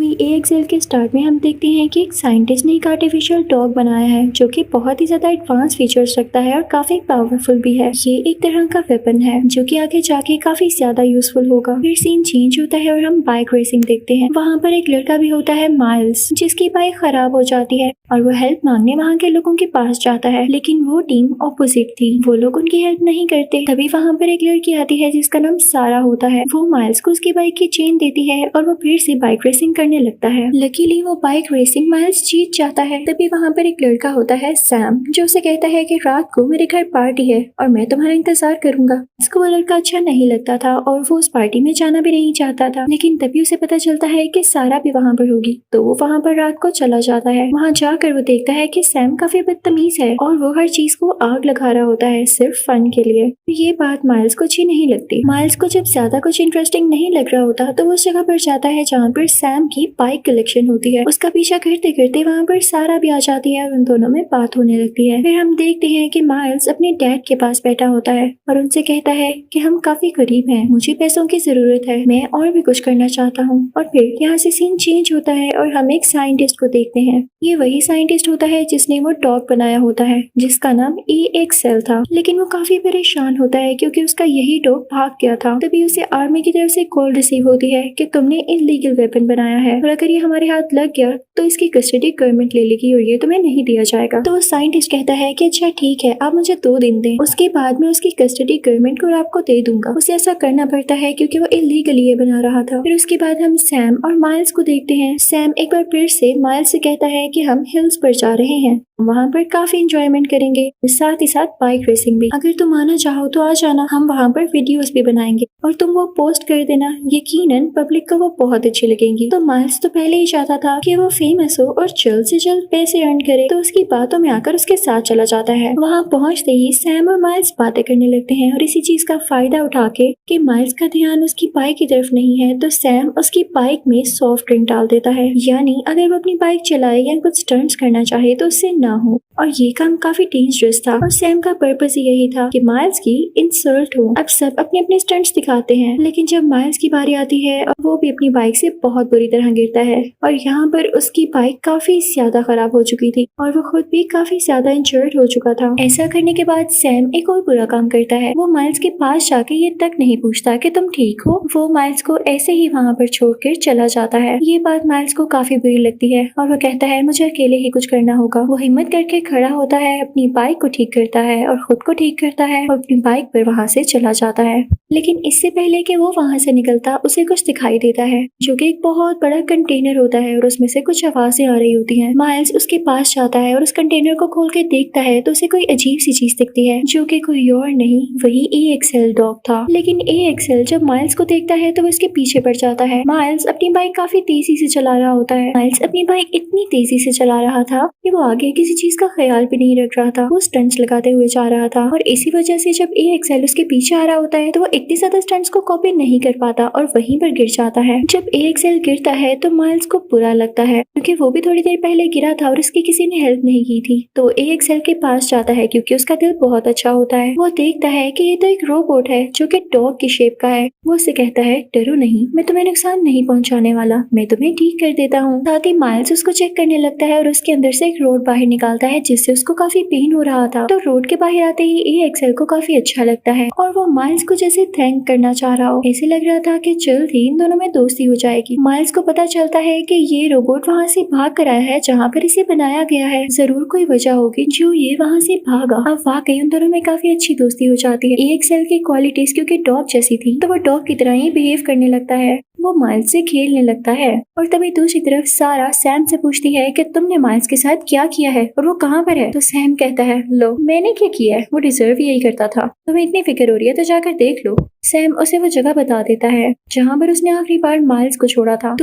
Movie AXL के start में हम देखते हैं कि एक साइंटिस्ट ने एक आर्टिफिशियल डॉग बनाया है जो कि बहुत ही ज्यादा एडवांस फीचर्स रखता है और काफी पावरफुल भी है। ये एक तरह का वेपन है जो कि आगे जाके काफी ज्यादा यूजफुल होगा। फिर सीन चेंज होता है और हम बाइक रेसिंग देखते हैं। वहाँ पर एक लड़का भी होता है माइल्स, जिसकी बाइक खराब हो जाती है और वो हेल्प मांगने वहाँ के लोगों के पास जाता है, लेकिन वो टीम ऑपोजिट थी। वो लोग उनकी हेल्प नहीं करते। तभी वहाँ पर एक लड़की आती है जिसका नाम सारा होता है। वो माइल्स को उसकी बाइक की चेन देती है और वो फिर से बाइक रेसिंग करने लगता है। लकीली वो बाइक रेसिंग माइल्स जीत जाता है। तभी वहाँ पर एक लड़का होता है सैम, जो उसे कहता है कि रात को मेरे घर पार्टी है और मैं तुम्हारा इंतजार करूंगा। इसको वो लड़का अच्छा नहीं लगता था और वो उस पार्टी में जाना भी नहीं चाहता था, लेकिन तभी उसे पता चलता है कि सारा भी वहाँ पर होगी, तो वो वहाँ पर रात को चला जाता है। वहाँ जाकर वो देखता है कि सैम काफी बदतमीज है और वो हर चीज को आग लगा रहा होता है सिर्फ फन के लिए। ये बात माइल्स को अच्छी नहीं लगती। माइल्स को जब ज्यादा कुछ इंटरेस्टिंग नहीं लग रहा होता तो वो उस जगह पर जाता है जहाँ पर सैम की बाइक कलेक्शन होती है। उसका पीछा करते करते वहाँ पर सारा भी आ जाती है और उन दोनों में बात होने लगती है। फिर हम देखते हैं कि माइल्स अपने डैड के पास बैठा होता है और उनसे कहता है कि हम काफी गरीब हैं, मुझे पैसों की जरूरत है, मैं और भी कुछ करना चाहता हूँ। और फिर यहाँ से सीन चेंज होता है और हम एक साइंटिस्ट को देखते हैं। ये वही साइंटिस्ट होता है जिसने वो डॉग बनाया होता है जिसका नाम AXL था, लेकिन वो काफी परेशान होता है क्योंकि उसका यही डॉग भाग गया था। तभी उसे आर्मी की तरफ से कॉल रिसीव होती है कि तुमने इलीगल वेपन बनाया है और अगर ये हमारे हाथ लग गया तो इसकी कस्टडी गवर्नमेंट ले लेगी और ये तुम्हें नहीं दिया जाएगा। तो वो साइंटिस्ट कहता है कि अच्छा ठीक है, आप मुझे 2 दिन दें, उसके बाद मैं उसकी कस्टडी गवर्नमेंट को आपको दे दूंगा। उसे ऐसा करना पड़ता है क्योंकि वो इलीगली ये बना रहा था। फिर उसके बाद हम सैम और माइल्स को देखते हैं। सैम एक बार फिर से माइल्स से कहता है कि हम हिल्स पर जा रहे हैं, वहाँ पर काफी इंजॉयमेंट करेंगे, साथ ही साथ बाइक रेसिंग भी। अगर तुम आना चाहो तो आ जाना, हम वहाँ पर वीडियोस भी बनाएंगे और तुम वो पोस्ट कर देना, यकीनन पब्लिक को वो बहुत अच्छी लगेंगी। तो माइल्स तो पहले ही चाहता था कि वो फेमस हो और जल्द से जल्द पैसे अर्न करे, तो उसकी बातों में आकर उसके साथ चला जाता है। वहाँ पहुँचते ही सैम और माइल्स बातें करने लगते हैं और इसी चीज का फायदा उठा के कि माइल्स का ध्यान उसकी बाइक की तरफ नहीं है तो सैम उसकी बाइक में सॉफ्ट ड्रिंक डाल देता है, यानी अगर वो अपनी बाइक चलाए या कुछ स्टंट्स करना चाहे तो उससे ना हो। और ये काम काफी डेंजरस था और सैम का पर्पस ही यही था कि माइल्स की इंसल्ट हो। अब सब अपने अपने स्टंट्स दिखाते हैं, लेकिन जब माइल्स की बारी आती है और वो भी अपनी बाइक से बहुत बुरी तरह गिरता है और यहाँ पर उसकी बाइक काफी ज्यादा खराब हो चुकी थी और वो खुद भी काफी ज्यादा इंजर्ड हो चुका था। ऐसा करने के बाद सैम एक और बुरा काम करता है। वो माइल्स के पास जाके ये तक नहीं पूछता कि तुम ठीक हो, वो माइल्स को ऐसे ही वहाँ पर छोड़कर चला जाता है। ये बात माइल्स को काफी बुरी लगती है और वो कहता है मुझे अकेले ही कुछ करना होगा। वो हिम्मत करके खड़ा होता है, अपनी बाइक को ठीक करता है और खुद को ठीक करता है और अपनी बाइक पर वहाँ से चला जाता है। लेकिन इससे पहले कि वो वहाँ से निकलता, उसे कुछ दिखाई देता है जो कि एक बहुत बड़ा कंटेनर होता है और उसमें से कुछ आवाजें आ रही होती हैं। माइल्स उसके पास जाता है और उस कंटेनर को खोल के देखता है तो उसे कोई अजीब सी चीज दिखती है जो कि कोई और नहीं, वही AXL डॉग था। लेकिन AXL जब माइल्स को देखता है तो वो इसके पीछे पड़ जाता है। माइल्स अपनी बाइक काफी तेजी से चला रहा होता है। माइल्स अपनी बाइक इतनी तेजी से चला रहा था कि वो आगे किसी चीज का ख्याल भी नहीं रख रहा था, वो स्टंट्स लगाते हुए जा रहा था और इसी वजह से जब AXL उसके पीछे आ रहा होता है तो वो इतनी ज्यादा स्टंट्स को कॉपी नहीं कर पाता और वहीं पर गिर जाता है। जब AXL गिरता है तो माइल्स को बुरा लगता है क्योंकि वो भी थोड़ी देर पहले गिरा था और उसकी किसी ने हेल्प नहीं की थी। तो AXL के पास जाता है क्योंकि उसका दिल बहुत अच्छा होता है। वो देखता है कि ये तो एक रोबोट है जो कि डॉग की शेप का है। वो उससे कहता है डरो नहीं, मैं तुम्हें नुकसान नहीं पहुंचाने वाला, मैं तुम्हें ठीक कर देता हूँ। साथ ही माइल्स उसको चेक करने लगता है और उसके अंदर से एक रोड बाहर निकालता है जिससे उसको काफी पेन हो रहा था। तो रोड के बाहर आते ही AXL को काफी अच्छा लगता है और वो माइल्स को जैसे थैंक करना चाह रहा हो। ऐसे लग रहा था कि जल्द ही इन दोनों में दोस्ती हो जाएगी। माइल्स को पता चलता है कि ये रोबोट वहाँ से भाग कर आया है जहाँ पर इसे बनाया गया है, जरूर कोई वजह होगी जो ये वहाँ से भागा। अब वाकई उन दोनों में काफी अच्छी दोस्ती हो जाती है। AXL की क्वालिटीज क्योंकि डॉग जैसी थी तो वो डॉग की तरह ही बिहेव करने लगता है, वो माइल्स से खेलने लगता है। और तभी दूसरी तरफ सारा सैम से पूछती है कि तुमने माइल्स के साथ क्या किया है और वो कहाँ पर है। तो सैम कहता है लो मैंने क्या किया है, वो डिजर्व यही करता था, तुम्हें इतनी फिक्र हो रही है तो जाकर देख लो। सैम उसे वो जगह बता देता है जहाँ पर उसने आखिरी बार माइल्स को छोड़ा था।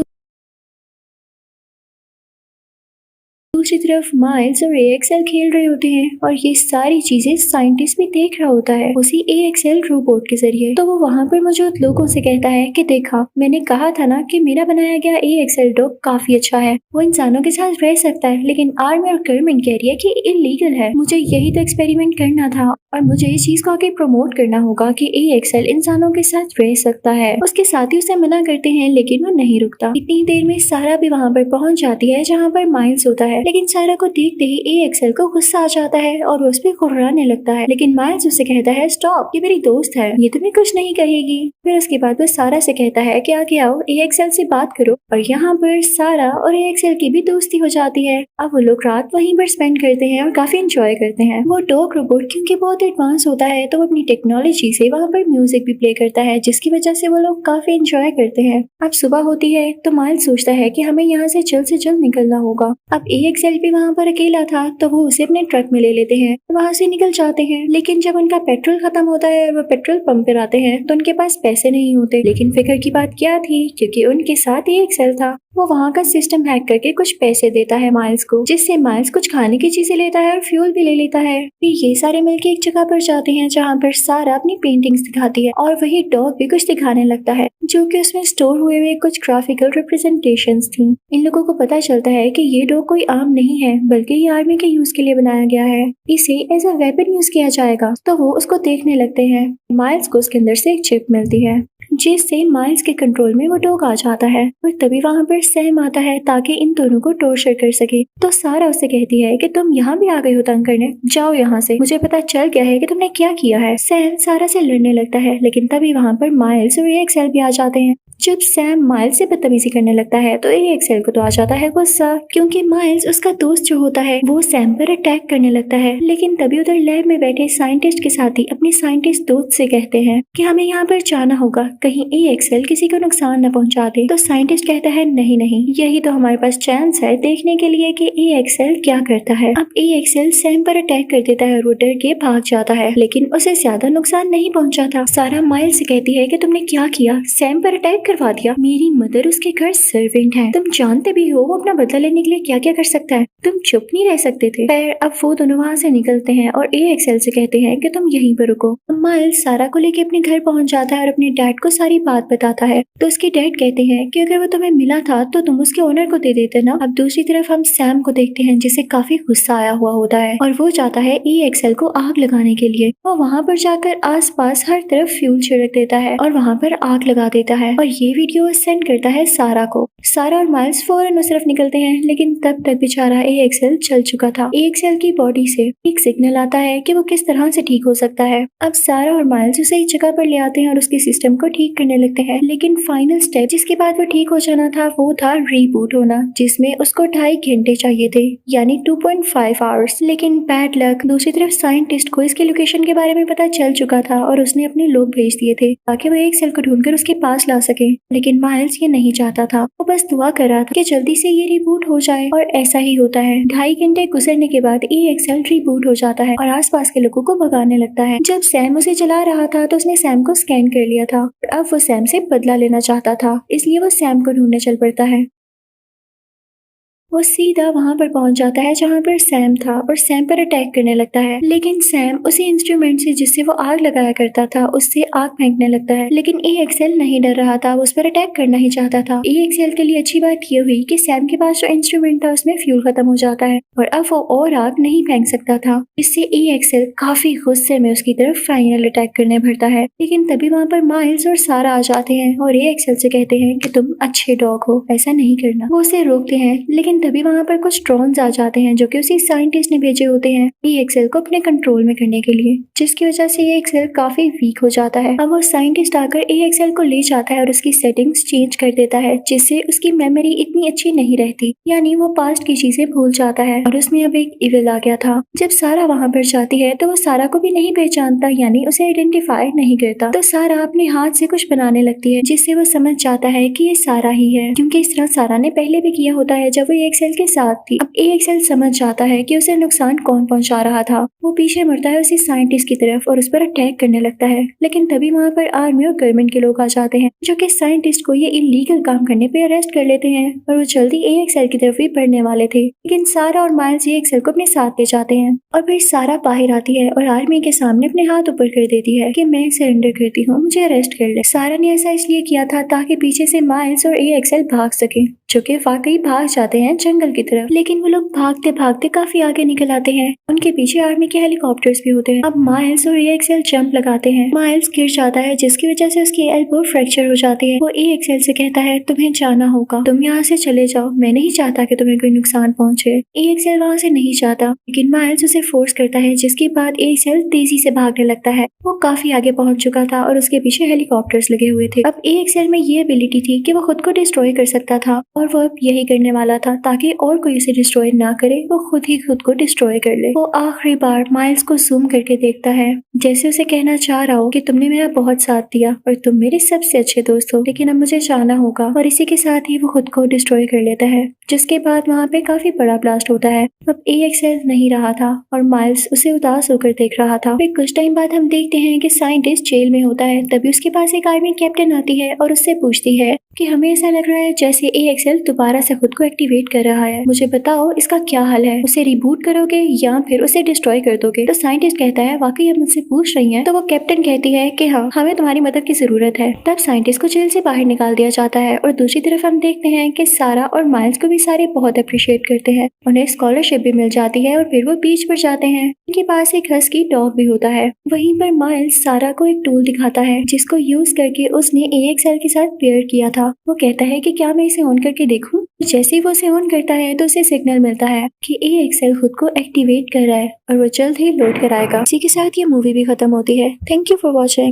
दूसरी तरफ माइल्स और AXL खेल रहे होते हैं और ये सारी चीजें साइंटिस्ट भी देख रहा होता है उसी AXL रोबोट के जरिए। तो वो वहाँ पर मौजूद लोगों से कहता है कि देखा, मैंने कहा था ना कि मेरा बनाया गया AXL डॉग काफी अच्छा है, वो इंसानों के साथ रह सकता है, लेकिन आर्मी और गवर्नमेंट कह रही है कि इलीगल है। मुझे यही तो एक्सपेरिमेंट करना था और मुझे इस चीज को आगे प्रमोट करना होगा कि AXL इंसानों के साथ रह सकता है। उसके साथी उसे मना करते हैं लेकिन वो नहीं रुकता। इतनी देर में सारा भी वहाँ पर पहुंच जाती है जहाँ पर माइल्स होता है, लेकिन सारा को देखते ही AXL को गुस्सा आ जाता है और वो उस पर कुर्राने लगता है। लेकिन माइल्स उसे कहता है स्टॉप, ये मेरी दोस्त है, ये तुम्हें कुछ नहीं कहेगी। फिर उसके बाद वो सारा से कहता है कि आगे आओ, AXL से बात करो। और यहाँ पर सारा और AXL की भी दोस्ती हो जाती है। अब वो लोग रात वहीं पर स्पेंड करते हैं और काफी एंजॉय करते हैं। वो डॉग रोबोट क्योंकि बहुत एडवांस होता है तो वो अपनी टेक्नोलॉजी से वहाँ पर म्यूजिक भी प्ले करता है, जिसकी वजह से वो लोग काफी एंजॉय करते हैं। अब सुबह होती है तो माइल्स सोचता है कि हमें यहाँ से जल्द निकलना होगा। अब AXL भी वहाँ पर अकेला था तो वो उसे अपने ट्रक में ले लेते हैं, वहाँ से निकल जाते हैं। लेकिन जब उनका पेट्रोल खत्म होता है और वो पेट्रोल पंप पर आते हैं तो उनके पास पैसे नहीं होते। लेकिन फिक्र की बात क्या थी, क्योंकि उनके साथ AXL था। वो वहाँ का सिस्टम हैक करके कुछ पैसे देता है माइल्स को, जिससे माइल्स कुछ खाने की चीजें लेता है और फ्यूल भी ले लेता है। फिर ये सारे मिलके एक जगह पर जाते हैं जहाँ पर सारा अपनी पेंटिंग्स दिखाती है और वही डॉग भी कुछ दिखाने लगता है, जो कि उसमें स्टोर हुए कुछ ग्राफिकल रिप्रेजेंटेशंस थी। इन लोगों को पता चलता है कि ये डॉग कोई आम नहीं है, बल्कि ये आर्मी के यूज के लिए बनाया गया है, इसे एज अ वेपन यूज किया जाएगा। तो वो उसको देखने लगते हैं। माइल्स को उसके अंदर से एक चिप मिलती है, जिससे माइल्स के कंट्रोल में वो डॉग आ जाता है। और तभी वहाँ पर सैम आता है ताकि इन दोनों को टॉर्चर कर सके। तो सारा उससे कहती है कि तुम यहाँ भी आ गए हो तंग करने, जाओ यहाँ से, मुझे पता चल गया है कि तुमने क्या किया है। सैम सारा से लड़ने लगता है, लेकिन तभी वहाँ पर माइल्स और AXL भी आ जाते हैं। जब सैम माइल्स से बदतमीजी करने लगता है तो AXL को तो आ जाता है गुस्सा, क्योंकि माइल्स उसका दोस्त जो होता है वो सैम पर अटैक करने लगता है। लेकिन तभी उधर लैब में बैठे साइंटिस्ट के साथी अपने साइंटिस्ट दोस्त से कहते हैं कि हमें यहाँ पर जाना होगा, कहीं AXL किसी को नुकसान न पहुँचा दे। तो साइंटिस्ट कहता है नहीं नहीं, यही तो हमारे पास चांस है देखने के लिए कि AXL क्या करता है। अब AXL सैम पर अटैक कर देता है और वो डर के भाग जाता है, लेकिन उसे ज्यादा नुकसान नहीं पहुँचा था। सारा माइल्स से कहती है कि तुमने क्या किया, सैम पर अटैक करवा दिया। मेरी मदर उसके घर सर्वेंट है, तुम जानते भी हो वो अपना बदला लेने के लिए क्या क्या कर सकता है, तुम चुप नहीं रह सकते थे। पर अब वो दोनों वहाँ से निकलते हैं और AXL से कहते हैं कि तुम यहीं पर रुको। माइल्स सारा को लेके अपने घर पहुंच जाता है और अपने डैड को सारी बात बताता है। तो उसके डैड कहते हैं कि अगर वो तुम्हें मिला था तो तुम उसके ओनर को दे देते ना। अब दूसरी तरफ हम सैम को देखते हैं जिसे काफी गुस्सा आया हुआ होता है और वो जाता है AXL को आग लगाने के लिए। वो वहाँ पर जाकर आसपास हर तरफ फ्यूल छिड़क देता है और वहाँ पर आग लगा देता है और ये वीडियो सेंड करता है सारा को। सारा और माइल्स फौरन उस तरफ निकलते हैं, लेकिन तब तक बेचारा AXL चल चुका था। AXL की बॉडी से एक सिग्नल आता है कि वो किस तरह से ठीक हो सकता है। अब सारा और माइल्स उसे एक जगह पर ले आते हैं और उसके सिस्टम को ठीक करने लगते हैं। लेकिन फाइनल स्टेप जिसके बाद वो ठीक हो जाना था वो था रीबूट होना, जिसमें उसको 2.5 घंटे चाहिए थे, यानी 2.5 आवर्स। लेकिन बैड लक, दूसरी तरफ साइंटिस्ट को इसके लोकेशन के बारे में पता चल चुका था और उसने अपने लोग भेज दिए थे ताकि वो AXL को ढूंढकर उसके पास ला सके। लेकिन माइल्स ये नहीं चाहता था, वो बस दुआ कर रहा था कि जल्दी से ये रिबूट हो जाए। और ऐसा ही होता है। 2.5 घंटे गुजरने के बाद AXL रिबूट हो जाता है और आसपास के लोगों को भगाने लगता है। जब सैम उसे चला रहा था तो उसने सैम को स्कैन कर लिया था। अब वो सैम से बदला लेना चाहता था, इसलिए वो सैम को ढूंढने चल पड़ता है। वो सीधा वहाँ पर पहुंच जाता है जहाँ पर सैम था और सैम पर अटैक करने लगता है। लेकिन सैम उसी इंस्ट्रूमेंट से जिससे वो आग लगाया करता था उससे आग फेंकने लगता है। लेकिन AXL नहीं डर रहा था, वो उस पर अटैक करना ही चाहता था। AXL के लिए अच्छी बात ये हुई कि सैम के पास जो इंस्ट्रूमेंट था उसमें फ्यूल खत्म हो जाता है और अब वो और आग नहीं फेंक सकता था। इससे AXL काफी गुस्से में उसकी तरफ फाइनल अटैक करने भरता है। लेकिन तभी वहाँ पर माइल्स और सारा आ जाते हैं और AXL से कहते हैं कि तुम अच्छे डॉग हो, ऐसा नहीं करना। वो उसे रोकते हैं, लेकिन तभी वहाँ पर कुछ ड्रोन्स आ जाते हैं जो कि उसी साइंटिस्ट ने भेजे होते हैं AXL को अपने कंट्रोल में करने के लिए, जिसकी वजह से AXL काफी वीक हो जाता है। अब वो साइंटिस्ट आकर AXL को ले जाता है और उसकी सेटिंग्स चेंज कर देता है, जिससे उसकी मेमोरी इतनी अच्छी नहीं रहती, यानी वो पास्ट की चीजें भूल जाता है और उसमें अब एक इविल आ गया था। जब सारा वहाँ पर जाती है तो वो सारा को भी नहीं पहचानता, यानी उसे आइडेंटिफाई नहीं करता। तो सारा अपने हाथ से कुछ बनाने लगती है जिससे वो समझ जाता है कि ये सारा ही है, क्योंकि इस तरह सारा ने पहले भी किया होता है जब वो AXL के साथ थी। अब AXL समझ जाता है कि उसे नुकसान कौन पहुंचा रहा था। वो पीछे मुड़ता है उसी साइंटिस्ट की तरफ और उस पर अटैक करने लगता है, लेकिन तभी वहाँ पर आर्मी और गवर्नमेंट के लोग आ जाते हैं, जो कि साइंटिस्ट को ये इलीगल काम करने पे अरेस्ट कर लेते हैं और वो जल्दी AXL की तरफ भी बढ़ने वाले थे। लेकिन सारा और माइल्स AXL को अपने साथ ले जाते हैं और फिर सारा बाहर आती है और आर्मी के सामने अपने हाथ ऊपर कर देती है कि मैं सरेंडर करती हूँ, मुझे अरेस्ट कर ले। सारा ने ऐसा इसलिए किया था ताकि पीछे से माइल्स और AXL भाग सके, जो कि वाकई भाग जाते हैं जंगल की तरफ। लेकिन वो लोग भागते भागते काफी आगे निकल आते हैं। उनके पीछे आर्मी के हेलीकॉप्टर्स भी होते हैं। अब माइल्स और AXL जंप लगाते हैं। माइल्स गिर जाता है, जिसकी वजह से उसकी एल्बो फ्रैक्चर हो जाती है। वो AXL से कहता है तुम्हें जाना होगा, तुम यहाँ से चले जाओ, मैं नहीं चाहता कि तुम्हें कोई नुकसान पहुंचे। AXL वहाँ से नहीं जाता, लेकिन माइल्स उसे फोर्स करता है, जिसके बाद AXL तेजी से भागने लगता है। वो काफी आगे पहुंच चुका था और उसके पीछे हेलीकॉप्टर्स लगे हुए थे। अब AXL में ये एबिलिटी थी कि वो खुद को डिस्ट्रॉय कर सकता था और वो अब यही करने वाला था ताकि और कोई उसे डिस्ट्रॉय ना करे, वो खुद ही खुद को डिस्ट्रॉय कर ले। वो आखिरी बार माइल्स को जूम करके देखता है, जैसे उसे कहना चाह रहा हो कि तुमने मेरा बहुत साथ दिया और तुम मेरे सबसे अच्छे दोस्त हो, लेकिन अब मुझे जाना होगा। और इसी के साथ ही वो खुद को डिस्ट्रॉय कर लेता है, जिसके बाद वहाँ पे काफी बड़ा ब्लास्ट होता है। अब AXL नहीं रहा था और माइल्स उसे उदास होकर देख रहा था। फिर कुछ टाइम बाद हम देखते हैं कि साइंटिस्ट जेल में होता है। तभी उसके पास एक आर्मी कैप्टन आती है और उससे पूछती है कि हमें ऐसा लग रहा है जैसे AXL दोबारा से खुद को एक्टिवेट कर रहा है, मुझे बताओ इसका क्या हल है, उसे रिबूट करोगे या फिर उसे डिस्ट्रॉय कर दोगे। तो साइंटिस्ट कहता है वाकई आप मुझसे पूछ रही हैं। तो वो कैप्टन कहती है कि हाँ, हमें तुम्हारी मदद की जरूरत है। तब साइंटिस्ट को जेल से बाहर निकाल दिया जाता है और दूसरी तरफ हम देखते हैं कि सारा और माइल्स को भी सारे बहुत अप्रिशिएट करते हैं। उन्हें स्कॉलरशिप भी मिल जाती है और फिर वो बीच पर जाते हैं। उनके पास एक हस्की डॉग भी होता है। वहीं पर माइल्स सारा को एक टूल दिखाता है, जिसको यूज करके उसने AXL के साथ पेयर किया था। वो कहता है कि क्या मैं इसे ऑन करके देखूं? जैसे ही वो इसे ऑन करता है तो उसे सिग्नल मिलता है कि AXL खुद को एक्टिवेट कर रहा है और वो जल्द ही लोड कराएगा। इसी के साथ ये मूवी भी खत्म होती है। Thank you for watching.